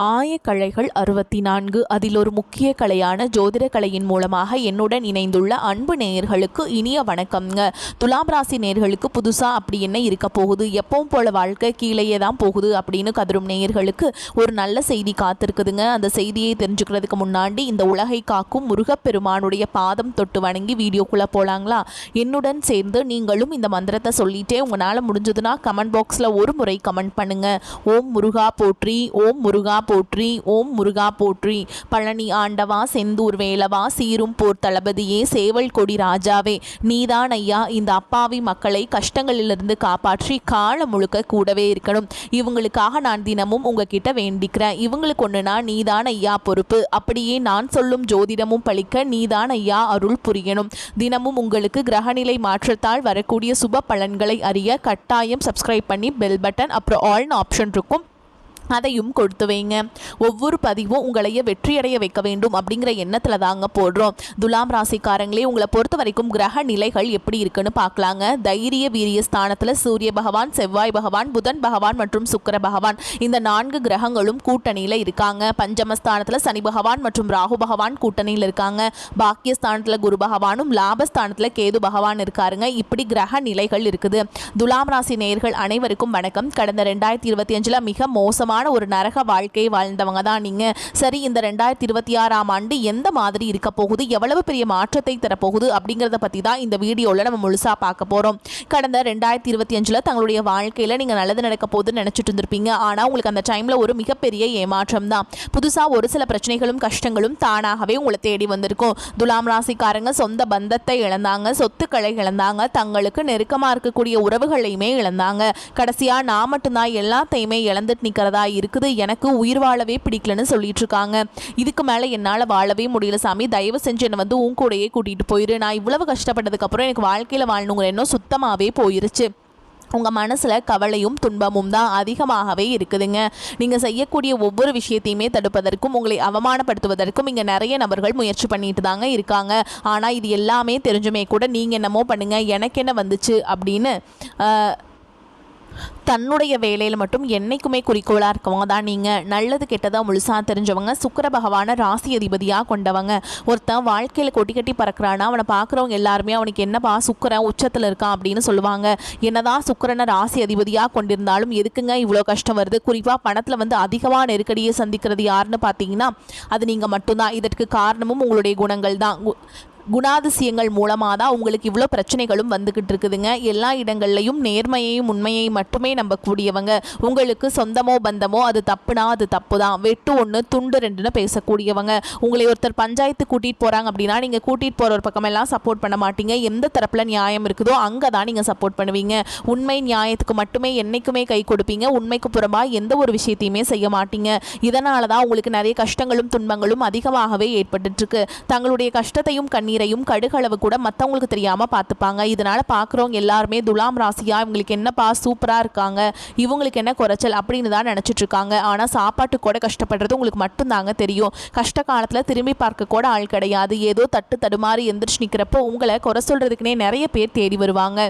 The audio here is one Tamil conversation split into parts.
ஆயக்கலைகள் 64 அதில் ஒரு முக்கிய கலையான ஜோதிட கலையின் மூலமாக என்னுடன் இணைந்துள்ள அன்பு நேயர்களுக்கு இனிய வணக்கம்ங்க. துலாம் ராசி நேயர்களுக்கு புதுசாக அப்படி என்ன இருக்க போகுது, எப்பவும் போல வாழ்க்கை கீழேயே தான் போகுது அப்படின்னு கதரும் நேயர்களுக்கு ஒரு நல்ல செய்தி காத்திருக்குதுங்க. அந்த செய்தியை தெரிஞ்சுக்கிறதுக்கு முன்னாடி இந்த உலகை காக்கும் முருகப்பெருமானுடைய பாதம் தொட்டு வணங்கி வீடியோக்குள்ளே போகலாங்களா? என்னுடன் சேர்ந்து நீங்களும் இந்த மந்திரத்தை சொல்லிட்டே உங்களால் முடிஞ்சதுன்னா கமெண்ட் பாக்ஸில் ஒரு முறை கமெண்ட் பண்ணுங்க. ஓம் முருகா போற்றி, ஓம் முருகா போற்றி, ஓம் முருகா போற்றி. பழனி ஆண்டவா, செந்தூர் வேலவா, சீரும் போர் தளபதியே, சேவல் கொடி ராஜாவே, நீதான் ஐயா இந்த அப்பாவி மக்களை கஷ்டங்களிலிருந்து காப்பாற்றி காலம் முழுக்க கூடவே இருக்கணும். இவங்களுக்காக நான் தினமும் உங்ககிட்ட வேண்டிக்கிறேன். இவங்களுக்கு ஒன்றுனா நீதான் ஐயா பொறுப்பு. அப்படியே நான் சொல்லும் ஜோதிடமும் பழிக்க நீதான் ஐயா அருள் புரியணும். தினமும் உங்களுக்கு கிரகநிலை மாற்றத்தால் வரக்கூடிய சுப பலன்களை அறிய கட்டாயம் சப்ஸ்கிரைப் பண்ணி பெல் பட்டன் அப்புறம் ஆல்னு ஆப்ஷன் இருக்கும், அதையும் கொடுத்து வைங்க. ஒவ்வொரு பதிவும் உங்களைய வெற்றியடைய வைக்க வேண்டும் அப்படிங்கிற எண்ணத்தில் தாங்க போடுறோம். துலாம் ராசிக்காரங்களே, உங்களை பொறுத்த வரைக்கும் கிரக நிலைகள் எப்படி இருக்குன்னு பார்க்கலாங்க. தைரிய வீரிய ஸ்தானத்தில் சூரிய பகவான், செவ்வாய் பகவான், புதன் பகவான் மற்றும் சுக்கிர பகவான் இந்த 4 கிரகங்களும் கூட்டணியில் இருக்காங்க. பஞ்சமஸ்தானத்தில் சனி பகவான் மற்றும் ராகு பகவான் கூட்டணியில் இருக்காங்க. பாக்கியஸ்தானத்தில் குரு பகவானும் லாபஸ்தானத்தில் கேது பகவான் இருக்காருங்க. இப்படி கிரக நிலைகள் இருக்குது. துலாம் ராசி நேயர்கள் அனைவருக்கும் வணக்கம். கடந்த 2025 மிக மோசமாக ஒரு நரக வாழ்க்கையை வாழ்ந்தவங்க தான் நீங்க. சரி, இந்த 2026ஆம் ஆண்டு எந்த மாதிரி இருக்க போகுது, எவ்வளவு பெரிய மாற்றத்தை தரப்போகுது அப்படிங்கிறத பற்றி தான் இந்த வீடியோவில் நம்ம முழுசாக பார்க்க போகிறோம். கடந்த 2025 தங்களுடைய வாழ்க்கையில் நீங்கள் நல்லது நடக்க போகுதுன்னு நினச்சிட்டு இருந்திருப்பீங்க. ஆனால் உங்களுக்கு அந்த டைமில் ஒரு மிகப்பெரிய ஏமாற்றம் தான். புதுசாக ஒரு சில பிரச்சனைகளும் கஷ்டங்களும் தானாகவே உங்களை தேடி வந்திருக்கும். துலாம் ராசிக்காரங்க சொந்த பந்தத்தை இழந்தாங்க, சொத்துக்களை இழந்தாங்க, தங்களுக்கு நெருக்கமாக இருக்கக்கூடிய உறவுகளையுமே இழந்தாங்க. கடைசியாக நான் மட்டும்தான் எல்லாத்தையுமே இழந்துட்டு நிற்கிறதா இருக்குது, எனக்கு உயிர் வாழவே பிடிக்கலன்னு சொல்லிட்டு இருக்காங்க. இதுக்கு மேலே என்னால் வாழவே முடியல சாமி, தயவு செஞ்சு என்னை வந்து உன் கூடையே கூட்டிகிட்டு போயிரு. நான் இவ்வளவு கஷ்டப்பட்டதுக்கப்புறம் எனக்கு வாழ்க்கையில் வாழணுங்கிற எண்ணம் சுத்தமாகவே போயிருச்சு. உங்கள் மனசில் கவலையும் துன்பமும் தான் அதிகமாகவே இருக்குதுங்க. நீங்கள் செய்யக்கூடிய ஒவ்வொரு விஷயத்தையுமே தடுப்பதற்கும் உங்களை அவமானப்படுத்துவதற்கும் இங்கே நிறைய நபர்கள் முயற்சி பண்ணிட்டு தாங்க இருக்காங்க. ஆனால் இது எல்லாமே தெரிஞ்சுமே கூட நீங்கள் என்னமோ பண்ணுங்கள், எனக்கு என்ன வந்துச்சு அப்படின்னு தன்னுடைய வேலையில் மட்டும் என்னைக்குமே குறிக்கோளாக இருக்கவங்க தான் நீங்கள். நல்லது கெட்டதாக முழுசாக தெரிஞ்சவங்க. சுக்கிர பகவானை ராசி அதிபதியாக கொண்டவங்க. ஒருத்தன் வாழ்க்கையில் கொட்டி கட்டி பறக்கிறான்னா அவனை பார்க்குறவங்க எல்லாருமே அவனுக்கு என்னப்பா சுக்கிரன் உச்சத்தில் இருக்கான் அப்படின்னு சொல்லுவாங்க. என்னதான் சுக்கிரனை ராசி அதிபதியாக கொண்டிருந்தாலும் எதுக்குங்க இவ்வளோ கஷ்டம் வருது? குறிப்பாக பணத்தில் வந்து அதிகமாக நெருக்கடியை சந்திக்கிறது யாருன்னு பார்த்தீங்கன்னா அது நீங்கள் மட்டும்தான். இதற்கு காரணமும் உங்களுடைய குணங்கள் தான். குணாதிசயங்கள் மூலமாக தான் உங்களுக்கு இவ்வளோ பிரச்சனைகளும் வந்துக்கிட்டு இருக்குதுங்க. எல்லா இடங்கள்லையும் நேர்மையையும் உண்மையையும் மட்டுமே நம்பக்கூடியவங்க. உங்களுக்கு சொந்தமோ பந்தமோ அது தப்புனா அது தப்பு தான், வெட்டு 1 துண்டு 2ன்னு பேசக்கூடியவங்க. உங்களை ஒருத்தர் பஞ்சாயத்து கூட்டிகிட்டு போகிறாங்க அப்படின்னா நீங்கள் கூட்டிகிட்டு போகிற ஒரு பக்கமெல்லாம் சப்போர்ட் பண்ண மாட்டீங்க. எந்த தரப்பில் நியாயம் இருக்குதோ அங்கே தான் நீங்கள் சப்போர்ட் பண்ணுவீங்க. உண்மை நியாயத்துக்கு மட்டுமே என்றைக்குமே கை கொடுப்பீங்க. உண்மைக்கு புறமாக எந்த ஒரு விஷயத்தையுமே செய்ய மாட்டீங்க. இதனால தான் உங்களுக்கு நிறைய கஷ்டங்களும் துன்பங்களும் அதிகமாகவே ஏற்பட்டுருக்கு. தங்களுடைய கஷ்டத்தையும் கண்ணீரையும் கடுகளவு கூட மற்றவங்களுக்கு தெரியாமல் பார்த்துப்பாங்க. இதனால் பார்க்குறவங்க எல்லாருமே துலாம் ராசியா இவங்களுக்கு என்னப்பா சூப்பராக இருக்காங்க, இவங்களுக்கு என்ன குறைச்சல் அப்படின்னு தான் நினச்சிட்டு இருக்காங்க. ஆனால் சாப்பாட்டு கூட கஷ்டப்படுறது உங்களுக்கு மட்டும்தாங்க தெரியும். கஷ்ட காலத்தில் திரும்பி பார்க்க கூட ஆள் கிடையாது. ஏதோ தட்டு தடுமாறி எந்திரிச்சு நிற்கிறப்போ உங்களை குறை சொல்கிறதுக்குனே நிறைய பேர் தேடி வருவாங்க.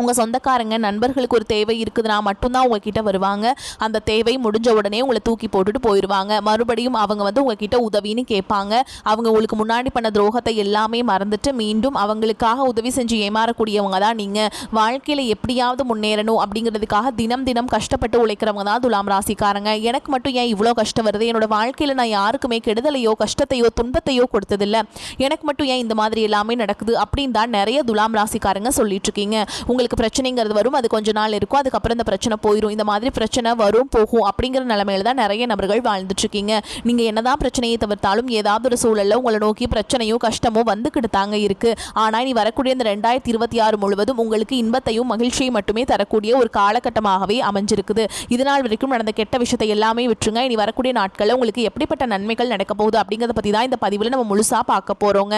உங்கள் சொந்தக்காரங்க நண்பர்களுக்கு ஒரு தேவை இருக்குதுன்னா மட்டும்தான் உங்ககிட்ட வருவாங்க. அந்த தேவை முடிஞ்ச உடனே உங்களை தூக்கி போட்டுட்டு போயிடுவாங்க. மறுபடியும் அவங்க வந்து உங்ககிட்ட உதவின்னு கேட்பாங்க. அவங்க உங்களுக்கு முன்னாடி பண்ண துரோகத்தை எல்லாமே மறந்துட்டு மீண்டும் அவங்களுக்காக உதவி செஞ்சு ஏமாறக்கூடியவங்க தான் நீங்கள். வாழ்க்கையில் எப்படியாவது முன்னேறணும் அப்படிங்கிறதுக்காக தினம் தினம் கஷ்டப்பட்டு உழைக்கிறவங்க தான் துலாம் ராசிக்காரங்க. எனக்கு மட்டும் ஏன் இவ்வளோ கஷ்டம் வருது, என்னோட வாழ்க்கையில் நான் யாருக்குமே கெடுதலையோ கஷ்டத்தையோ துன்பத்தையோ கொடுத்ததில்லை, எனக்கு மட்டும் ஏன் இந்த மாதிரி எல்லாமே நடக்குது அப்படின்னு தான் நிறைய துலாம் ராசிக்காரங்க சொல்லிட்டு இருக்கீங்க. உங்களுக்கு பிரச்சனைங்கிறது வரும், அது கொஞ்ச நாள் இருக்கும், அதுக்கப்புறம் இந்த பிரச்சனை போயிடும். இந்த மாதிரி பிரச்சனை வரும் போகும் அப்படிங்கிற நிலைமையில தான் நிறைய நபர்கள் வாழ்ந்துட்டு இருக்கீங்க. நீங்க என்னதான் பிரச்சனையை தவிர்த்தாலும் ஏதாவது ஒரு சூழல்ல உங்களை நோக்கி பிரச்சனையோ கஷ்டமோ வந்துக்கிட்டு தாங்க இருக்கு. ஆனா நீ வரக்கூடிய இந்த 2026 முழுவதும் உங்களுக்கு இன்பத்தையும் மகிழ்ச்சியை மட்டுமே தரக்கூடிய ஒரு காலகட்டமாகவே அமைஞ்சிருக்குது. இதனால் வரைக்கும் நடந்த கெட்ட விஷயத்தை எல்லாமே விட்டுருங்க. இனி வரக்கூடிய நாட்களில் உங்களுக்கு எப்படிப்பட்ட நன்மைகள் நடக்க போகுது அப்படிங்கிறத பத்தி தான் இந்த பதிவில் நம்ம முழுசா பார்க்க போறோங்க.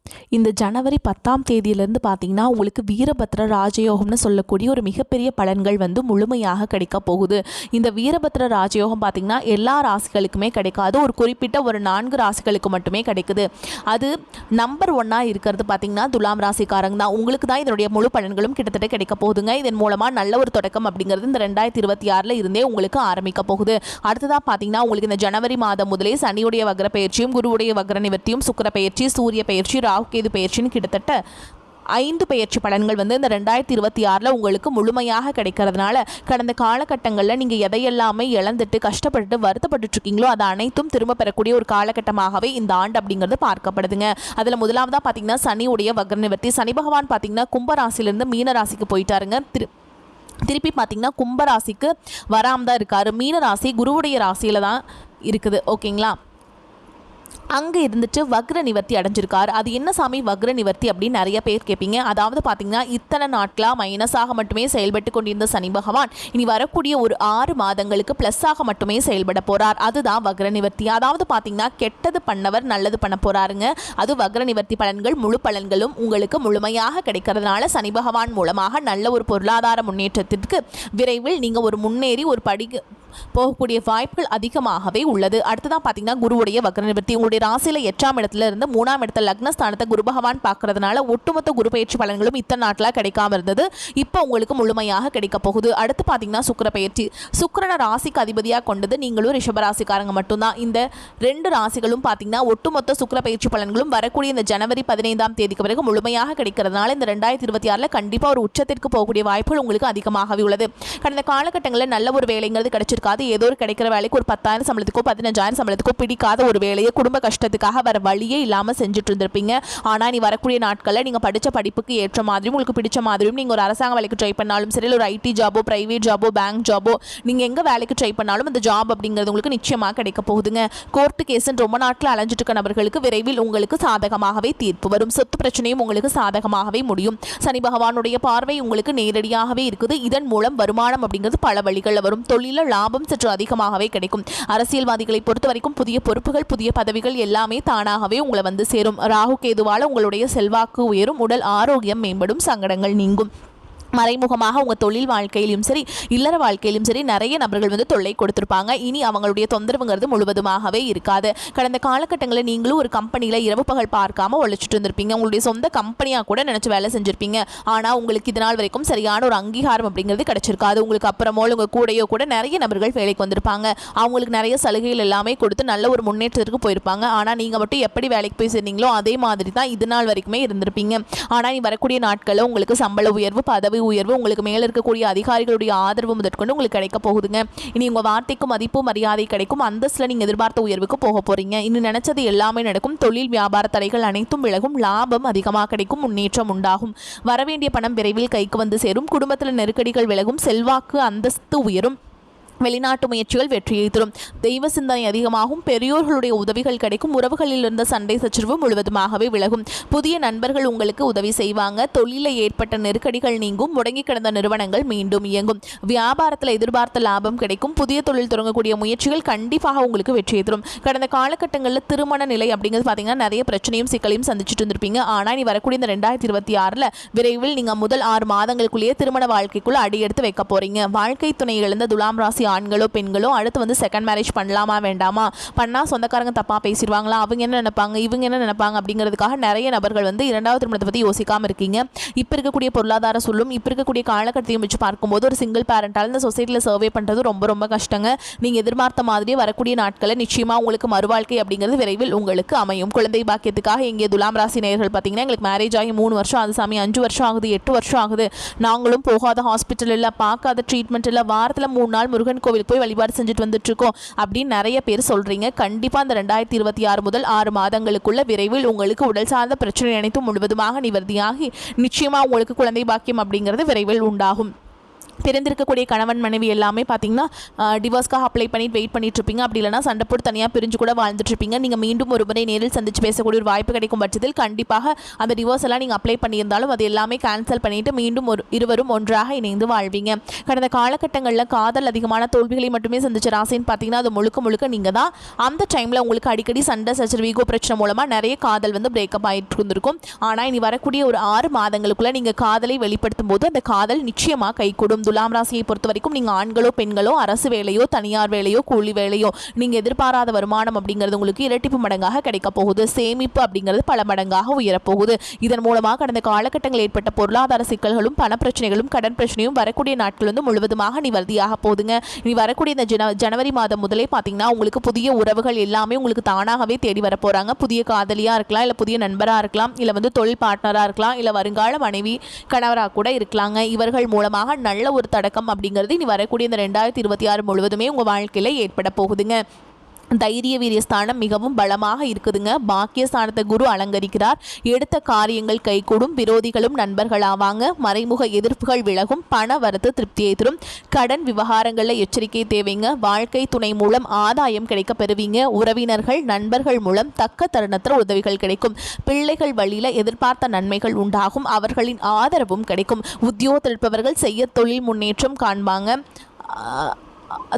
இந்த ஜனவரி 10ஆம் தேதியிலேருந்து பார்த்தீங்கன்னா உங்களுக்கு வீரபத்ர ராஜயோகம்னு சொல்லக்கூடிய ஒரு மிகப்பெரிய பலன்கள் வந்து முழுமையாக கிடைக்க போகுது. இந்த வீரபத்ர ராஜயோகம் பார்த்தீங்கன்னா எல்லா ராசிகளுக்குமே கிடைக்காது, ஒரு குறிப்பிட்ட ஒரு 4 ராசிகளுக்கு மட்டுமே கிடைக்குது. அது நம்பர் 1ஆக இருக்கிறது பார்த்தீங்கன்னா துலாம் ராசிக்காரங்க தான். உங்களுக்கு தான் இதனுடைய முழு பலன்களும் கிட்டத்தட்ட கிடைக்க போகுதுங்க. இதன் மூலமாக நல்ல ஒரு தொடக்கம் அப்படிங்கிறது இந்த 2026 இருந்தே உங்களுக்கு ஆரம்பிக்க போகுது. அடுத்ததாக பார்த்தீங்கன்னா உங்களுக்கு இந்த ஜனவரி மாதம் முதலே சனியுடைய வக்ர பயிற்சியும் குருவுடைய வக்ர நிவர்த்தியும் சுக்கிர பயிற்சி சூரிய பயிற்சி ராகு கேது பயிற்சின்னு கிட்டத்தட்ட 5 பயிற்சி பலன்கள் வந்து இந்த 2026 உங்களுக்கு முழுமையாக கிடைக்கிறதுனால கடந்த காலகட்டங்களில் நீங்கள் எதையெல்லாமே இழந்துட்டு கஷ்டப்பட்டு வருத்தப்பட்டு இருக்கீங்களோ அதை அனைத்தும் திரும்ப பெறக்கூடிய ஒரு காலகட்டமாகவே இந்த ஆண்டு அப்படிங்கிறது பார்க்கப்படுதுங்க. அதில் முதலாவதாக பார்த்தீங்கன்னா சனியுடைய வக்ர நிவர்த்தி. சனி பகவான் பார்த்தீங்கன்னா கும்பராசிலிருந்து மீன ராசிக்கு போயிட்டாருங்க. திருப்பி பார்த்தீங்கன்னா கும்பராசிக்கு வராமல் தான் இருக்காரு. மீன ராசி குருவுடைய ராசியில் தான் இருக்குது. ஓகேங்களா, அங்கே இருந்துட்டு வக்ர நிவர்த்தி அடைஞ்சிருக்கார். அது என்ன சாமி வக்ர நிவர்த்தி அப்படின்னு நிறைய பேர் கேட்பீங்க. அதாவது பார்த்தீங்கன்னா இத்தனை நாட்களாக மைனஸாக மட்டுமே செயல்பட்டு கொண்டிருந்த சனி பகவான் இனி வரக்கூடிய ஒரு 6 மாதங்களுக்கு ப்ளஸ்ஸாக மட்டுமே செயல்பட போகிறார். அதுதான் வக்ர நிவர்த்தி. அதாவது பார்த்தீங்கன்னா கெட்டது பண்ணவர் நல்லது பண்ண போகிறாருங்க. அது வக்ர நிவர்த்தி பலன்கள். முழு பலன்களும் உங்களுக்கு முழுமையாக கிடைக்கிறதுனால சனி பகவான் மூலமாக நல்ல ஒரு பொருளாதார முன்னேற்றத்திற்கு விரைவில் நீங்கள் ஒரு முன்னேறி ஒரு படி போகக்கூடிய வாய்ப்புகள் அதிகமாகவே உள்ளது. அடுத்ததான் பார்த்தீங்கன்னா குருவுடைய வக்ர நிவர்த்தி. உங்களுடைய ராசியில் 8ஆம் இடத்துல இருந்து 3ஆம் இடத்துல லக்னஸ்தானத்தை குரு பகவான் பார்க்கறதுனால ஒட்டுமொத்த குரு பயிற்சி பலன்களும் இத்தனை நாட்களாக கிடைக்காம இருந்தது, இப்போ உங்களுக்கு முழுமையாக கிடைக்க போகுது. அடுத்து பார்த்தீங்கன்னா சுக்கிர பயிற்சி. சுக்கிரனை ராசிக்கு அதிபதியாக கொண்டது நீங்களும் ரிஷபராசிக்காரங்க மட்டும்தான். இந்த 2 ராசிகளும் பார்த்தீங்கன்னா ஒட்டுமொத்த சுக்கிர பயிற்சி பலன்களும் வரக்கூடிய இந்த ஜனவரி 15ஆம் தேதிக்கு பிறகு முழுமையாக கிடைக்கிறதுனால இந்த 2026 கண்டிப்பாக ஒரு உச்சத்திற்கு போகக்கூடிய வாய்ப்புகள் உங்களுக்கு அதிகமாகவே உள்ளது. கடந்த காலகட்டங்களில் நல்ல ஒரு வேலைங்கிறது கிடைச்சிருக்கு. ஏதோ ஒரு கிடைக்கிற வேலைக்கு ஒரு 10,000 சம்பளத்துக்கோ 15,000 சம்பளத்துக்கோ பிடிக்காத ஒரு வேலையை குடும்ப கஷ்டத்துக்காக வர வழியே இல்லாமல் செஞ்சுட்டு இருந்திருப்பீங்க. ஆனால் நீ வரக்கூடிய நாட்களில் நீங்கள் படித்த படிப்புக்கு ஏற்ற மாதிரியும் உங்களுக்கு பிடிச்ச மாதிரியும் நீங்கள் ஒரு அரசாங்க வேலைக்கு ட்ரை பண்ணாலும் சரி, ஒரு ஐடி ஜாபோ பிரைவேட் ஜாபோ பேங்க் ஜாபோ நீங்கள் எங்கே வேலைக்கு ட்ரை பண்ணாலும் அந்த ஜாப் அப்படிங்கிறது உங்களுக்கு நிச்சயமாக கிடைக்க போகுதுங்க. கோர்ட்டு கேஸுன்னு ரொம்ப நாட்கள் அலைஞ்சிட்டு இருக்க நபர்களுக்கு விரைவில் உங்களுக்கு சாதகமாகவே தீர்ப்பு வரும். சொத்து பிரச்சனையும் உங்களுக்கு சாதகமாகவே முடியும். சனி பகவானுடைய பார்வை உங்களுக்கு நேரடியாகவே இருக்குது. இதன் மூலம் வருமானம் அப்படிங்கிறது பல வழிகளில் வரும். தொழில லாபம் சற்று அதிகமாகவே கிடைக்கும். அரசியல்வாதிகளை பொறுத்த வரைக்கும் புதிய பொறுப்புகள் புதிய பதவிகள் எல்லாமே தானாகவே உங்களை வந்து சேரும். ராகு கேதுவால உங்களுடைய செல்வாக்கு உயரும், உடல் ஆரோக்கியம் மேம்படும், சங்கடங்கள் நீங்கும். மறைமுகமாக உங்கள் தொழில் வாழ்க்கையிலும் சரி இல்லற வாழ்க்கையிலும் சரி நிறைய நபர்கள் வந்து தொல்லை கொடுத்துருப்பாங்க. இனி அவங்களுடைய தொந்தரவுங்கிறது முழுவதுமாகவே இருக்காது. கடந்த காலகட்டங்களில் நீங்களும் ஒரு கம்பெனியில் இரவு பகல் பார்க்காம உழைச்சிட்டு இருந்திருப்பீங்க. உங்களுடைய சொந்த கம்பெனியாக கூட நினச்சி வேலை செஞ்சுருப்பீங்க. ஆனால் உங்களுக்கு இதனால் வரைக்கும் சரியான ஒரு அங்கீகாரம் அப்படிங்கிறது கிடைச்சிருக்காது. உங்களுக்கு அப்புறமோ உங்கள் கூடையோ கூட நிறைய நபர்கள் வேலைக்கு வந்திருப்பாங்க. அவங்களுக்கு நிறைய சலுகைகள் எல்லாமே கொடுத்து நல்ல ஒரு முன்னேற்றத்திற்கு போயிருப்பாங்க. ஆனால் நீங்கள் மட்டும் எப்படி வேலைக்கு போய் சேர்ந்தீங்களோ அதே மாதிரி தான் இது நாள் வரைக்குமே இருந்திருப்பீங்க. ஆனால் நீ வரக்கூடிய நாட்களில் உங்களுக்கு சம்பள உயர்வு பதவி உயர்வு உங்களுக்கு மேலே இருக்கக்கூடிய அதிகாரிகளுடைய ஆதரவு முதற்கொண்டு உங்களுக்கு கிடைக்க போகுதுங்க. இனி உங்கள் வார்த்தைக்கு மதிப்பு மரியாதை கிடைக்கும். அந்தஸ்தில் நீங்கள் எதிர்பார்த்த உயர்வுக்கு போக போகிறீங்க. இன்னும் நினைச்சது எல்லாமே நடக்கும். தொழில் வியாபார தடைகள் அனைத்தும் விலகும். லாபம் அதிகமாக கிடைக்கும். முன்னேற்றம் உண்டாகும். வரவேண்டிய பணம் விரைவில் கைக்கு வந்து சேரும். குடும்பத்தில் நெருக்கடிகள் விலகும். செல்வாக்கு அந்தஸ்து உயரும். வெளிநாட்டு முயற்சிகள் வெற்றியை தரும். தெய்வ சிந்தனை அதிகமாகும். பெரியோர்களுடைய உதவிகள் கிடைக்கும். உறவுகளில் இருந்த சண்டை சச்சரவு முழுவதுமாகவே விலகும். புதிய நண்பர்கள் உங்களுக்கு உதவி செய்வாங்க. தொழிலில் ஏற்பட்ட நெருக்கடிகள் நீங்கும். முடங்கி கிடந்த நிறுவனங்கள் மீண்டும் இயங்கும். வியாபாரத்தில் எதிர்பார்த்த லாபம் கிடைக்கும். புதிய தொழில் தொடங்கக்கூடிய முயற்சிகள் கண்டிப்பாக உங்களுக்கு வெற்றியை தரும். கடந்த காலகட்டங்களில் திருமண நிலை அப்படிங்கிறது பார்த்தீங்கன்னா நிறைய பிரச்சனையும் சிக்கலையும் சந்திச்சுட்டு இருந்திருப்பீங்க. ஆனால் நீ வரக்கூடிய இந்த 2026 விரைவில் நீங்கள் முதல் 6 மாதங்களுக்குள்ளேயே திருமண வாழ்க்கைக்குள்ள அடி எடுத்து வைக்க போறீங்க. வாழ்க்கை துணை இழந்த துலாம் ராசி ஆண்களோ பெண்களோ அடுத்து வந்து செகண்ட் மேரேஜ் பண்ணலாமா வேண்டாமா, பண்ணால் சொந்தக்காரங்க தப்பாக பேசிடுவாங்களா, அவங்க என்ன நினைப்பாங்க இவங்க என்ன நினைப்பாங்க அப்படிங்கிறதுக்காக நிறைய நபர்கள் வந்து 2வது திருமணத்தை பற்றி யோசிக்காமல் இருக்கீங்க. இப்போ இருக்கக்கூடிய பொருளாதார சொல்லும் இப்போ இருக்கக்கூடிய காலகட்டத்தையும் வச்சு பார்க்கும்போது ஒரு சிங்கிள் பேரண்டால் இந்த சொசைட்டியில் சர்வே பண்ணுறது ரொம்ப ரொம்ப கஷ்டங்க. நீங்கள் எதிர்பார்த்த மாதிரியே வரக்கூடிய நாட்களில் நிச்சயமாக உங்களுக்கு மறுவாழ்க்கை அப்படிங்கிறது விரைவில் உங்களுக்கு அமையும். குழந்தை பாக்கியத்துக்காக இங்கே துலாம் ராசி நேயர்கள் பார்த்தீங்கன்னா எங்களுக்கு மேரேஜ் ஆகி 3 வருஷம் ஆகுது சாமி, 5 வருஷம் ஆகுது, 8 வருஷம் ஆகுது, நாங்களும் போகாத ஹாஸ்பிட்டல் இல்லை, பார்க்காத ட்ரீட்மெண்ட் இல்லை, வாரத்தில் 3 நாள் முருகன் கோவிலுக்கு போய் வழிபாடு செஞ்சுட்டு வந்துட்டு இருக்கோம் அப்படின்னு நிறைய பேர் சொல்றீங்க. கண்டிப்பா இந்த 2026 முதல் 6 மாதங்களுக்குள்ள விரைவில் உங்களுக்கு உடல் சார்ந்த பிரச்சனை அனைத்தும் முழுவதுமாக நிவர்த்தியாகி நிச்சயமா உங்களுக்கு குழந்தை பாக்கியம் அப்படிங்கிறது விரைவில் உண்டாகும். பிரிந்திருக்கக்கூடிய கணவன் மனைவி எல்லாமே பார்த்தீங்கன்னா டிவோர்ஸ்க்காக அப்ளை பண்ணிட்டு வெயிட் பண்ணிட்டு இருப்பீங்க. அப்படி இல்லைனா சண்டை போட்டு தனியாக பிரிஞ்சு கூட வாழ்ந்துட்டு இருப்பீங்க. நீங்கள் மீண்டும் ஒரு முறை நேரில் சந்திச்சு பேசக்கூடிய ஒரு வாய்ப்பு கிடைக்கும் பட்சத்தில் கண்டிப்பாக அந்த டிவோர்ஸ் எல்லாம் நீங்கள் அப்ளை பண்ணியிருந்தாலும் அது எல்லாமே கேன்சல் பண்ணிட்டு மீண்டும் இருவரும் ஒன்றாக இணைந்து வாழ்வீங்க. கடந்த காலகட்டங்களில் காதல் அதிகமான தோல்விகளை மட்டுமே சந்திச்ச ராசின்னு பார்த்தீங்கன்னா அது முழுக்க நீங்கள் தான். அந்த டைமில் உங்களுக்கு அடிக்கடி சண்டை சச்சரவு ஈகோ பிரச்சனை மூலமாக நிறைய காதல் வந்து பிரேக்கப் ஆகிட்டு இருந்திருக்கும். ஆனால் இனி வரக்கூடிய ஒரு 6 மாதங்களுக்குள்ள நீங்கள் காதலை வெளிப்படுத்தும் போது அந்த காதல் நிச்சயமாக கைகூடும். துலாம் ராசியை பொறுத்த வரைக்கும் நீங்கள் ஆண்களோ பெண்களோ அரசு வேலையோ தனியார் வேலையோ கூலி வேலையோ நீங்கள் எதிர்பாராத வருமானம் அப்படிங்கிறது உங்களுக்கு இரட்டிப்பு மடங்காக கிடைக்க போகுது. சேமிப்பு அப்படிங்கிறது பல மடங்காக உயரப்போகுது. இதன் மூலமாக கடந்த காலகட்டங்களில் ஏற்பட்ட பொருளாதார சிக்கல்களும் பணப்பிரச்சனைகளும் கடன் பிரச்சனையும் வரக்கூடிய நாட்கள் வந்து முழுவதுமாக நிவர்த்தியாக போகுதுங்க. இனி வரக்கூடிய இந்த ஜனவரி மாதம் முதலே பார்த்தீங்கன்னா உங்களுக்கு புதிய உறவுகள் எல்லாமே உங்களுக்கு தானாகவே தேடி வர போகிறாங்க. புதிய காதலியாக இருக்கலாம், இல்லை புதிய நண்பராக இருக்கலாம், இல்லை வந்து தொழில் பார்ட்னராக இருக்கலாம், இல்லை வருங்கால மனைவி கணவராக கூட இருக்கலாங்க. இவர்கள் மூலமாக நல்ல ஒரு தடக்கம் அப்படிங்கிறது இனி வரக்கூடிய இந்த 2026 முழுவதுமே உங்கள் வாழ்க்கையில் ஏற்பட போகுதுங்க. தைரிய வீரிய ஸ்தானம் மிகவும் பலமாக இருக்குதுங்க. பாக்கியஸ்தானத்தை குரு அலங்கரிக்கிறார். எடுத்த காரியங்கள் கைகூடும். விரோதிகளும் நண்பர்களாவாங்க. மறைமுக எதிர்ப்புகள் விலகும். பண வரத்து திருப்தியை தரும். கடன் விவகாரங்களில் எச்சரிக்கை தேவைங்க. வாழ்க்கை துணை மூலம் ஆதாயம் கிடைக்க பெறுவீங்க. உறவினர்கள் நண்பர்கள் மூலம் தக்க தருணத்தில் உதவிகள் கிடைக்கும். பிள்ளைகள் வழியில் எதிர்பார்த்த நன்மைகள் உண்டாகும். அவர்களின் ஆதரவும் கிடைக்கும். உத்தியோகத்தில் இருப்பவர்கள் செய்ய தொழில் முன்னேற்றம் காண்பாங்க.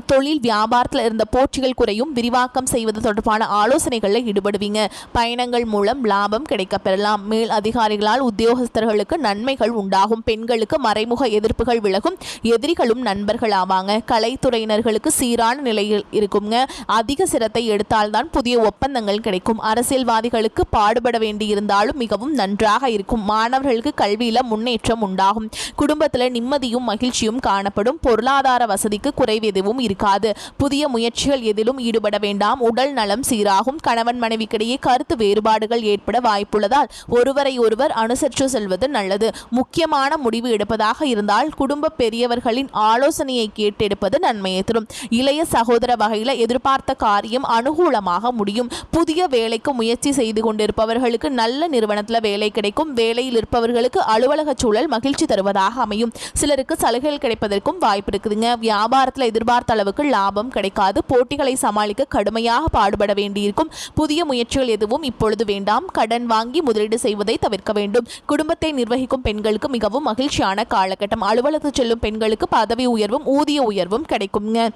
தொழில் வியாபாரத்தில் இருந்த போட்டிகள் குறையும். விரிவாக்கம் செய்வது தொடர்பான ஆலோசனைகளில் ஈடுபடுவீங்க. பயணங்கள் மூலம் லாபம் கிடைக்க பெறலாம். மேல் அதிகாரிகளால் உத்தியோகஸ்தர்களுக்கு நன்மைகள் உண்டாகும். பெண்களுக்கு மறைமுக எதிர்ப்புகள் விலகும். எதிரிகளும் நண்பர்கள் ஆவாங்க. கலைத்துறையினர்களுக்கு சீரான நிலையில் இருக்குங்க. அதிக சிரத்தை எடுத்தால்தான் புதிய ஒப்பந்தங்கள் கிடைக்கும். அரசியல்வாதிகளுக்கு பாடுபட வேண்டியிருந்தாலும் மிகவும் நன்றாக இருக்கும். மாணவர்களுக்கு கல்வியில முன்னேற்றம் உண்டாகும். குடும்பத்தில் நிம்மதியும் மகிழ்ச்சியும் காணப்படும். பொருளாதார வசதிக்கு குறைவு இருக்காது. புதிய முயற்சிகள் எதிலும் ஈடுபட வேண்டாம். உடல் நலம் சீராகும். கணவன் மனைவிக்கிடையே கருத்து வேறுபாடுகள் ஏற்பட வாய்ப்புள்ளதால் ஒருவரை ஒருவர் அனுசரித்து செல்வது நல்லது. முக்கியமான முடிவு எடுப்பதாக இருந்தால் குடும்ப பெரியவர்களின் ஆலோசனையை கேட்டெடுப்பது நன்மையை தரும். இளைய சகோதர வகையில் எதிர்பார்த்த காரியம் அனுகூலமாக முடியும். புதிய வேலைக்கு முயற்சி செய்து கொண்டிருப்பவர்களுக்கு நல்ல நிறுவனத்தில் வேலை கிடைக்கும். வேலையில் இருப்பவர்களுக்கு அலுவலக சூழல் மகிழ்ச்சி தருவதாக அமையும். சிலருக்கு சலுகைகள் கிடைப்பதற்கும் வாய்ப்பு இருக்குதுங்க. வியாபாரத்தில் எதிர்பார்த்த அளவுக்கு லாபம் கிடைக்காது. போட்டிகளை சமாளிக்க கடுமையாக பாடுபட வேண்டியிருக்கும். புதிய முயற்சிகள் எதுவும் இப்பொழுது வேண்டாம். கடன் வாங்கி முதலீடு செய்வதை தவிர்க்க வேண்டும். குடும்பத்தை நிர்வகிக்கும் பெண்களுக்கு மிகவும் மகிழ்ச்சியான காலகட்டம். அலுவலகத்தில் செல்லும் பெண்களுக்கு பதவி உயர்வும் ஊதிய உயர்வும் கிடைக்குங்க.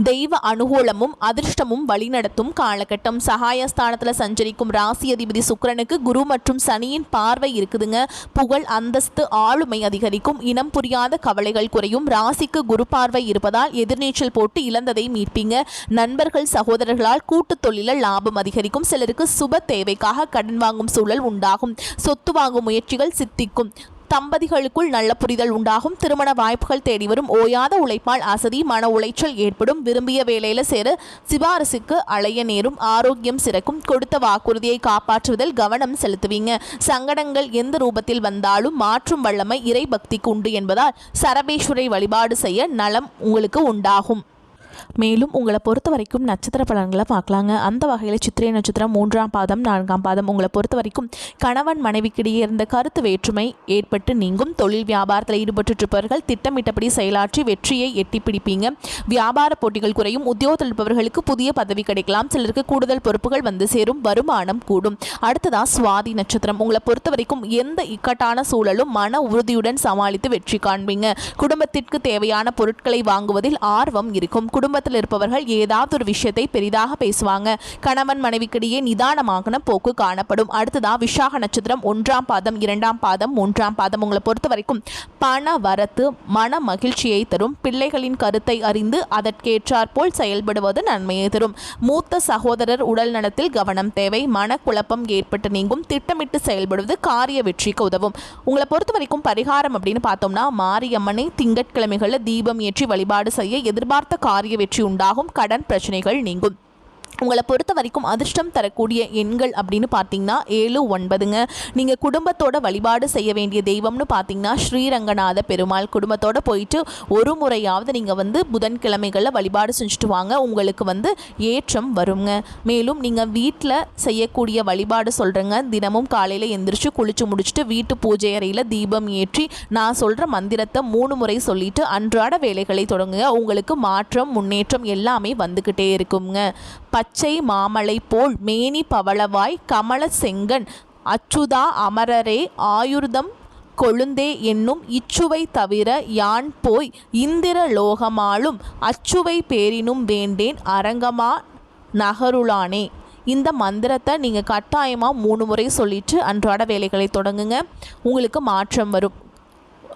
தெய்வ அனுகூலமும் அதிர்ஷ்டமும் வழிநடத்தும் காலகட்டம். சகாயஸ்தானத்தில் சஞ்சரிக்கும் ராசி அதிபதி சுக்கிரனுக்கு குரு மற்றும் சனியின் பார்வை இருக்குதுங்க. புகழ் அந்தஸ்து ஆளுமை அதிகரிக்கும். இனம் புரியாத கவலைகள் குறையும். ராசிக்கு குரு பார்வை இருப்பதால் எதிர்நீச்சல் போட்டு இழந்ததை மீட்பீங்க. நண்பர்கள் சகோதரர்களால் கூட்டு தொழிலில் லாபம் அதிகரிக்கும். சிலருக்கு சுப தேவைக்காக கடன் வாங்கும் சூழல் உண்டாகும். சொத்து வாங்கும் முயற்சிகள் சித்திக்கும். தம்பதிகளுக்குள் நல்ல புரிதல் உண்டாகும். திருமண வாய்ப்புகள் தேடி வரும். ஓயாத உழைப்பால் அசதி மன உளைச்சல் ஏற்படும். விரும்பிய வேலையில சேர சிபாரிசுக்கு அலைய நேரும். ஆரோக்கியம் சிறக்கும். கொடுத்த வாக்குறுதியை காப்பாற்றுவதில் கவனம் செலுத்துவீங்க. சங்கடங்கள் எந்த ரூபத்தில் வந்தாலும் மாற்றும் வல்லமை இறை பக்திக்கு உண்டு என்பதால் சரபேஸ்வரை வழிபாடு செய்ய நலம் உங்களுக்கு உண்டாகும். மேலும் உங்களை பொறுத்த வரைக்கும் நட்சத்திர பலன்களை பார்க்கலாங்க. அந்த வகையில் சித்திரை நட்சத்திரம் 3ஆம் பாதம் 4ஆம் பாதம் உங்களை பொறுத்த வரைக்கும் கணவன் மனைவிக்கிடையே இருந்த கருத்து வேற்றுமை ஏற்பட்டு நீங்கும். தொழில் வியாபாரத்தில் ஈடுபட்டு இருப்பவர்கள் திட்டமிட்டபடி செயலாற்றி வெற்றியை எட்டி பிடிப்பீங்க. வியாபார போட்டிகள் குறையும். உத்தியோகத்தில் இருப்பவர்களுக்கு புதிய பதவி கிடைக்கலாம். சிலருக்கு கூடுதல் பொறுப்புகள் வந்து சேரும். வருமானம் கூடும். அடுத்ததான் சுவாதி நட்சத்திரம் உங்களை பொறுத்த வரைக்கும் எந்த இக்கட்டான சூழலும் மன உறுதியுடன் சமாளித்து வெற்றி காண்பீங்க. குடும்பத்திற்கு தேவையான பொருட்களை வாங்குவதில் ஆர்வம் இருக்கும். குடும்பத்தில் இருப்பவர்கள் ஏதாவது ஒரு விஷயத்தை பெரிதாக பேசுவாங்க. கணவன் மனைவிக்கிடையே நிதானமான போக்கு காணப்படும். அடுத்ததா விசாக நட்சத்திரம் 1ஆம் பாதம் 2ஆம் பாதம் 3ஆம் பாதம் உங்களை பொறுத்த வரைக்கும் பண வரத்து மன மகிழ்ச்சியை தரும். பிள்ளைகளின் கருத்தை அறிந்து அதற்கேற்றாற் போல் செயல்படுவது நன்மையை தரும். மூத்த சகோதரர் உடல் நலத்தில் கவனம் தேவை. மனக்குழப்பம் ஏற்பட்டு நீங்கும். திட்டமிட்டு செயல்படுவது காரிய வெற்றிக்கு உதவும். உங்களை பொறுத்த வரைக்கும் பரிகாரம் அப்படின்னு பார்த்தோம்னா மாரியம்மனை திங்கட்கிழமைகளில் தீபம் ஏற்றி வழிபாடு செய்ய எதிர்பார்த்த காரிய வெற்றி உண்டாகும். கடன் பிரச்சனைகள் நீங்கும். உங்களை பொறுத்த வரைக்கும் அதிர்ஷ்டம் தரக்கூடிய எண்கள் அப்படின்னு பார்த்தீங்கன்னா 7, 9ங்க. நீங்கள் குடும்பத்தோட வழிபாடு செய்ய வேண்டிய தெய்வம்னு பார்த்தீங்கன்னா ஸ்ரீரங்கநாத பெருமாள். குடும்பத்தோடு போயிட்டு ஒரு முறையாவது நீங்கள் புதன்கிழமைகளில் வழிபாடு செஞ்சுட்டு வாங்க. உங்களுக்கு ஏற்றம் வருங்க. மேலும் நீங்கள் வீட்டில் செய்யக்கூடிய வழிபாடு சொல்கிறேங்க. தினமும் காலையில் எந்திரிச்சு குளிச்சு முடிச்சுட்டு வீட்டு பூஜை அறையில் தீபம் ஏற்றி நான் சொல்கிற மந்திரத்தை 3 முறை சொல்லிட்டு அன்றாட வேலைகளை தொடங்குங்க. உங்களுக்கு மாற்றம் முன்னேற்றம் எல்லாமே வந்துக்கிட்டே இருக்குங்க. பச்சை மாமலை போல் மேனி பவளவாய் கமல செங்கன் அச்சுதா அமரரே ஆயுர்தம் கொழுந்தே என்னும் இச்சுவை தவிர யான் போய் இந்திர லோகமாலும் அச்சுவை பேரினும் வேண்டேன் அரங்கமா நகருளானே. இந்த மந்திரத்தை நீங்கள் கட்டாயமாக 3 முறை சொல்லிட்டு அன்றாட வேலைகளை தொடங்குங்க. உங்களுக்கு மாற்றம் வரும்.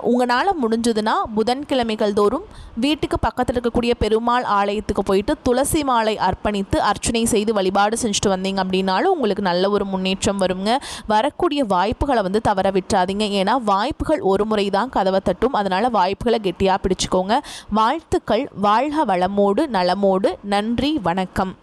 உங்களால் முடிஞ்சதுன்னா புதன்கிழமைகள் தோறும் வீட்டுக்கு பக்கத்தில் இருக்கக்கூடிய பெருமாள் ஆலயத்துக்கு போயிட்டு துளசி மாலை அர்ப்பணித்து அர்ச்சனை செய்து வழிபாடு செஞ்சுட்டு வந்தீங்க அப்படின்னாலும் உங்களுக்கு நல்ல ஒரு முன்னேற்றம் வருங்க. வரக்கூடிய வாய்ப்புகளை தவற விட்டுறாதீங்க. ஏன்னா வாய்ப்புகள் ஒரு முறை தான் கதவை தட்டும். அதனால் வாய்ப்புகளை கெட்டியாக பிடிச்சிக்கோங்க. வாழ்த்துக்கள். வாழ்க வளமோடு நலமோடு. நன்றி, வணக்கம்.